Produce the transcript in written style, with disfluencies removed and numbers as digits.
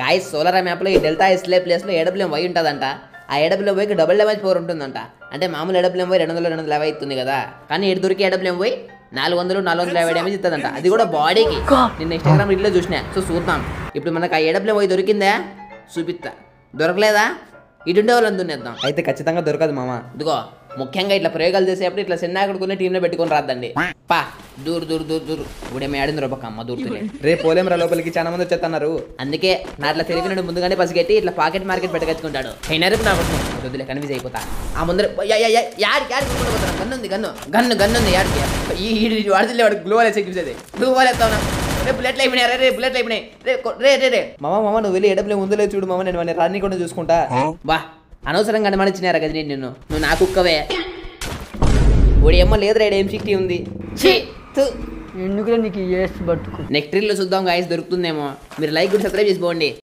Guys solar మ్యాప్లో ఈ delta ఎస్లే ప్లేస్లో ఏడబ్ల్యూఎం ఉంటుందంట. ఆ ఏడబ్ల్యూఎం డబుల్ డ్యామేజ్ 4 ఉంటుందంట. అంటే మామూలు ఏడబ్ల్యూఎం 200 అవుతుంది కదా, కానీ ఇటు దొరికి ఏడబ్ల్యూఎం 450 డ్యామేజ్ ఇస్తుందంట. అది కూడా బాడీకి. నిన్న ఇన్స్టాగ్రామ్ రీల్లో చూసినా. సో చూద్దాం ఇప్పుడు మనకు ఆ ఏడబ్ల్యూఎం దొరికిందా చూపిస్తా. దొరకలేదా ఇటుండే వాళ్ళని దున్నేద్దాం. అయితే ఖచ్చితంగా దొరకదు మామ. ఇదిగో ముఖ్యంగా ఇట్లా ప్రయోగాలు చేసేటప్పుడు ఇట్లా చిన్నాకుడుకునే టీంలో పెట్టుకొని రాద్దండి. పా దూరు దూరు దూరు దూరు ఇప్పుడు ఏమి ఆడింది రొబ్బక అమ్మ దూరుతులే. రేపు పోలేం రా లోపలికి, చాలా మంది వచ్చేస్తున్నారు. అందుకే నా అట్లా తెలివినాడు ముందుగానే పసిగట్టి ఇట్లా పాకెట్ మార్కెట్ పెట్టకచ్చుకుంటాడు. అయినరకు నాకు వద్దులే కన్విన్స్ అయిపోతా. ఆ ముందర గన్ను ఉంది గన్ను ఉంది యాడికి ఈ వాడితే వాడు గ్లో వాల్ ఎక్కించేది. గ్లో వాల్ ఎత్తావునా రేపు బుల్లెట్లు అయిపోయినాయి. రే బుల్లెట్లు అయిపోయినాయి. రే మామ నువ్వు వెళ్ళి ఎడబ్లే ముందులే చూడు మామ, నేను రాని కూడా చూసుకుంటా. బా అనవసరంగా అనుమానించినారా కదా నువ్వు నా కుక్కవే. ఓడి ఏమో లేదురా M60 ఉంది. ఎందుకు నీకు బతుకు. నెక్స్ట్ రీల్లో చూద్దాం గాయస్ దొరుకుతుందేమో. మీరు లైక్ కూడా సబ్స్క్రైబ్ చేసుకోండి.